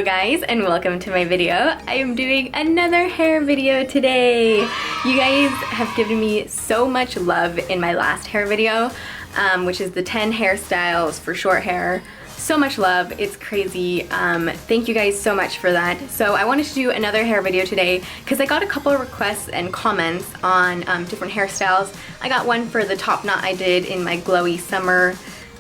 Hello guys and welcome to my video. I am doing another hair video today. You guys have given me so much love in my last hair video, which is the 10 hairstyles for short hair. So much love, it's crazy. Thank you guys so much for that. So I wanted to do another hair video today because I got a couple of requests and comments on different hairstyles. I got one for the top knot I did in my glowy summer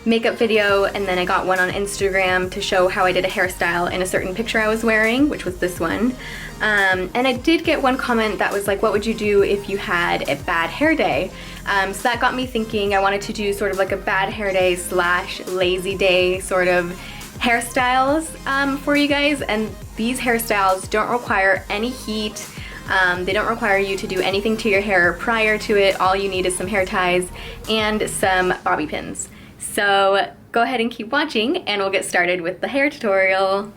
makeup video, and then I got one on Instagram to show how I did a hairstyle in a certain picture I was wearing, which was this one. And I did get one comment that was like, what would you do if you had a bad hair day? So that got me thinking. I wanted to do sort of like a bad hair day slash lazy day sort of hairstyles for you guys. And these hairstyles don't require any heat. They don't require you to do anything to your hair prior to it. All you need is some hair ties and some bobby pins. So go ahead and keep watching and we'll get started with the hair tutorial.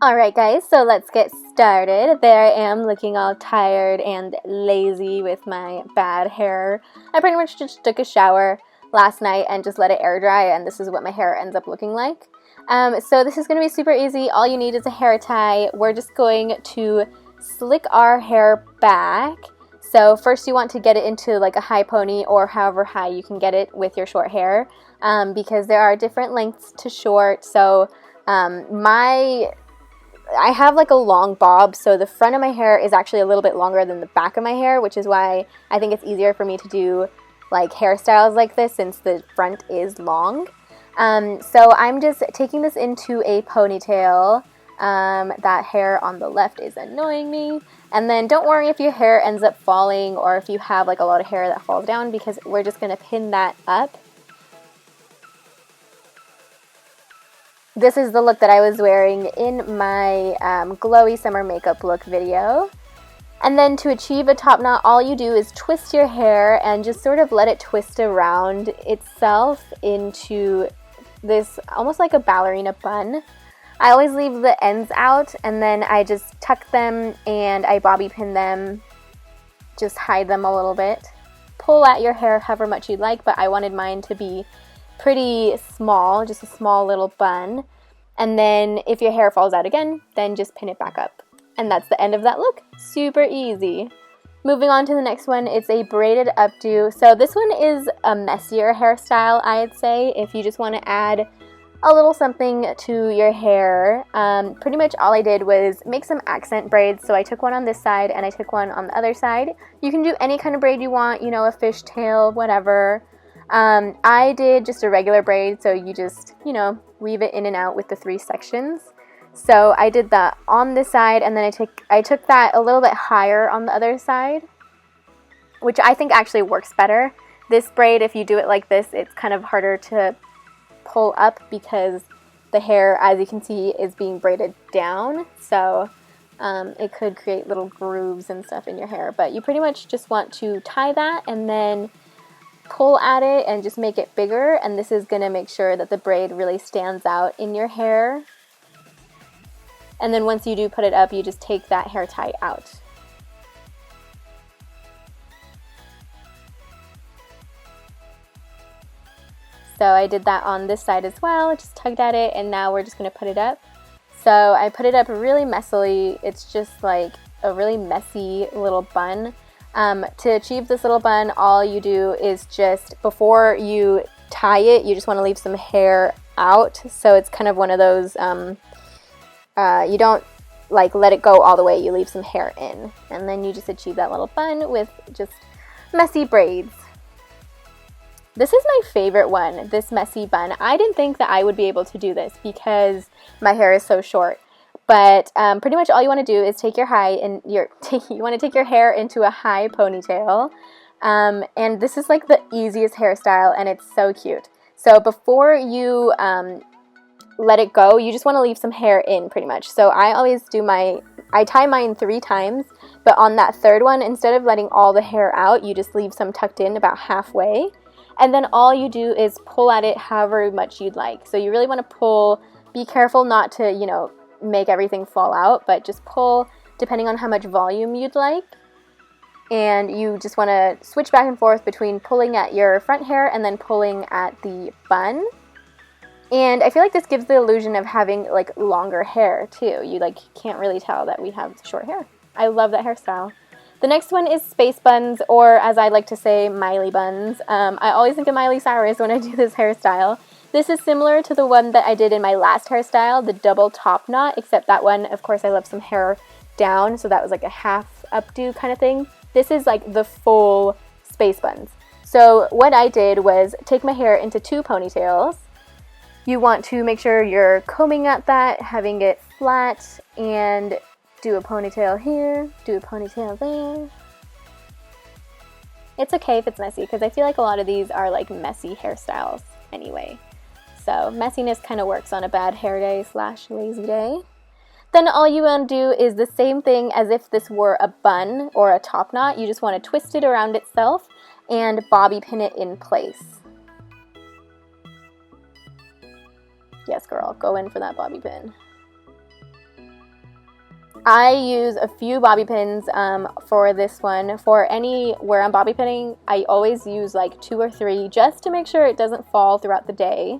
Alright guys, so let's get started. There I am looking all tired and lazy with my bad hair. I pretty much just took a shower last night and just let it air dry, and this is what my hair ends up looking like. So this is going to be super easy. All you need is a hair tie. We're just going to slick our hair back. So first you want to get it into like a high pony or however high you can get it with your short hair, because there are different lengths to short. So I have like a long bob, so the front of my hair is actually a little bit longer than the back of my hair, which is why I think it's easier for me to do like hairstyles like this since the front is long. So I'm just taking this into a ponytail. That hair on the left is annoying me. And then don't worry if your hair ends up falling or if you have like a lot of hair that falls down, because we're just going to pin that up. This is the look that I was wearing in my glowy summer makeup look video. And then to achieve a top knot, all you do is twist your hair and just sort of let it twist around itself into this almost like a ballerina bun. I always leave the ends out and then I just tuck them and I bobby pin them, just hide them a little bit. Pull at your hair however much you'd like, but I wanted mine to be pretty small, just a small little bun. And then if your hair falls out again, then just pin it back up. And that's the end of that look. Super easy. Moving on to the next one, it's a braided updo. So this one is a messier hairstyle, I'd say, if you just want to add a little something to your hair. Pretty much all I did was make some accent braids. So I took one on this side and I took one on the other side. You can do any kind of braid you want, you know, a fishtail, whatever. I did just a regular braid, so you just, you know, weave it in and out with the 3 sections. So I did that on this side, and then I took that a little bit higher on the other side, which I think actually works better. This braid, if you do it like this, it's kind of harder to pull up because the hair, as you can see, is being braided down, so it could create little grooves and stuff in your hair. But you pretty much just want to tie that and then pull at it and just make it bigger, and this is going to make sure that the braid really stands out in your hair. And then once you do put it up, you just take that hair tie out. So I did that on this side as well, just tugged at it, and now we're just going to put it up. So I put it up really messily. It's just like a really messy little bun. To achieve this little bun, all you do is just, before you tie it, you just want to leave some hair out. So it's kind of one of those, you don't like let it go all the way, you leave some hair in. And then you just achieve that little bun with just messy braids. This is my favorite one, this messy bun. I didn't think that I would be able to do this because my hair is so short. But pretty much all you want to do is take your you want to take your hair into a high ponytail. And this is like the easiest hairstyle, and it's so cute. So before you let it go, you just want to leave some hair in pretty much. So I always do I tie mine 3 times, but on that third one, instead of letting all the hair out, you just leave some tucked in about halfway. And then all you do is pull at it however much you'd like. So you really want to pull, be careful not to, you know, make everything fall out, but just pull depending on how much volume you'd like. And you just want to switch back and forth between pulling at your front hair and then pulling at the bun. And I feel like this gives the illusion of having like longer hair too. You like can't really tell that we have short hair. I love that hairstyle. The next one is space buns, or as I like to say, Miley buns. I always think of Miley Cyrus when I do this hairstyle. This is similar to the one that I did in my last hairstyle, the double top knot, except that one, of course, I left some hair down, so that was like a half updo kind of thing. This is like the full space buns. So what I did was take my hair into 2 ponytails. You want to make sure you're combing at that, having it flat, and do a ponytail here, do a ponytail there. It's okay if it's messy, because I feel like a lot of these are like messy hairstyles anyway. So messiness kind of works on a bad hair day / lazy day. Then all you want to do is the same thing as if this were a bun or a top knot. You just want to twist it around itself and bobby pin it in place. Yes, girl, go in for that bobby pin. I use a few bobby pins for this one. For anywhere I'm bobby pinning, I always use like 2 or 3 just to make sure it doesn't fall throughout the day.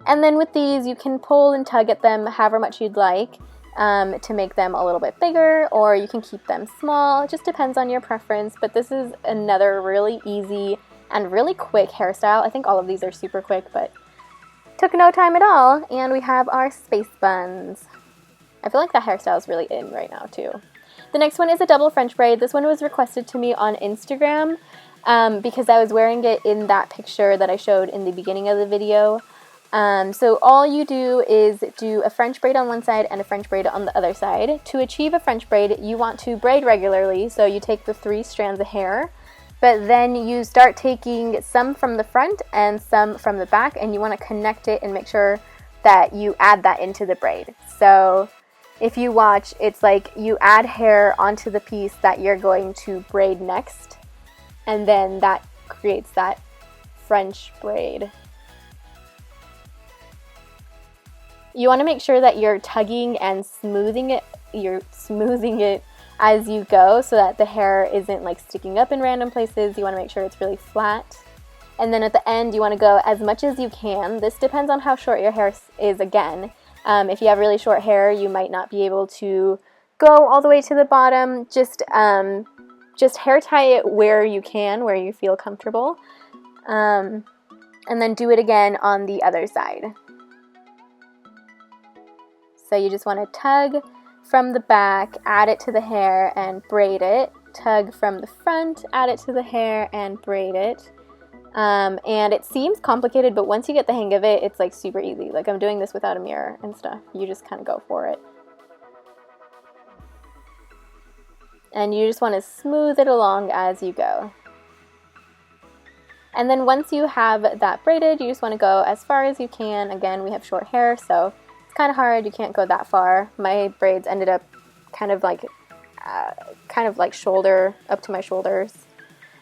And then with these, you can pull and tug at them however much you'd like to make them a little bit bigger, or you can keep them small. It just depends on your preference, but this is another really easy and really quick hairstyle. I think all of these are super quick, but took no time at all. And we have our space buns. I feel like that hairstyle is really in right now too. The next one is a double French braid. This one was requested to me on Instagram because I was wearing it in that picture that I showed in the beginning of the video. So all you do is do a French braid on one side and a French braid on the other side. To achieve a French braid, you want to braid regularly, so you take the 3 strands of hair, but then you start taking some from the front and some from the back, and you want to connect it and make sure that you add that into the braid. So if you watch, it's like you add hair onto the piece that you're going to braid next, and then that creates that French braid. You want to make sure that you're tugging and smoothing it. You're smoothing it as you go so that the hair isn't like sticking up in random places. You want to make sure it's really flat. And then at the end, you want to go as much as you can. This depends on how short your hair is again. If you have really short hair, you might not be able to go all the way to the bottom. Just hair tie it where you can, where you feel comfortable. And then do it again on the other side. So you just want to tug from the back, add it to the hair, and braid it. Tug from the front, add it to the hair, and braid it. And it seems complicated, but once you get the hang of it, it's like super easy. Like I'm doing this without a mirror and stuff. You just kind of go for it. And you just want to smooth it along as you go. And then once you have that braided, you just want to go as far as you can. Again, we have short hair, so it's kind of hard. You can't go that far. My braids ended up kind of like shoulder, up to my shoulders.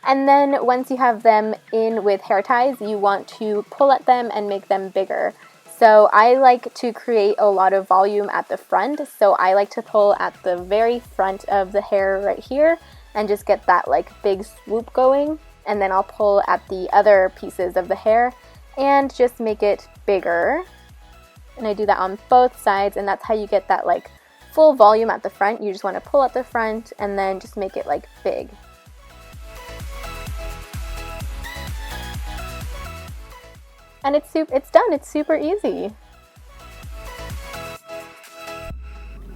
And then once you have them in with hair ties, you want to pull at them and make them bigger. So I like to create a lot of volume at the front. So I like to pull at the very front of the hair right here and just get that like big swoop going. And then I'll pull at the other pieces of the hair and just make it bigger. And I do that on both sides, and that's how you get that like full volume at the front. You just want to pull at the front and then just make it like big. And it's done. It's super easy.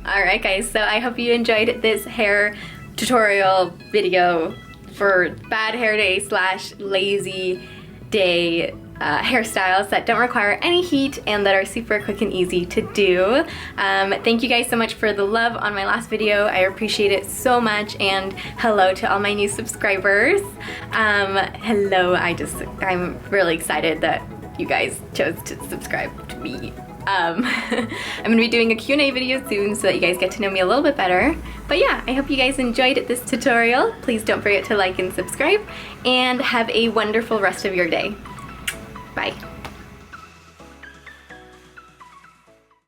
Alright guys, so I hope you enjoyed this hair tutorial video for bad hair day / lazy day hairstyles that don't require any heat and that are super quick and easy to do. Thank you guys so much for the love on my last video. I appreciate it so much, and hello to all my new subscribers. Hello, I'm really excited that you guys chose to subscribe to me. I'm gonna be doing a Q&A video soon so that you guys get to know me a little bit better. But yeah, I hope you guys enjoyed this tutorial. Please don't forget to like and subscribe, and have a wonderful rest of your day. Bye.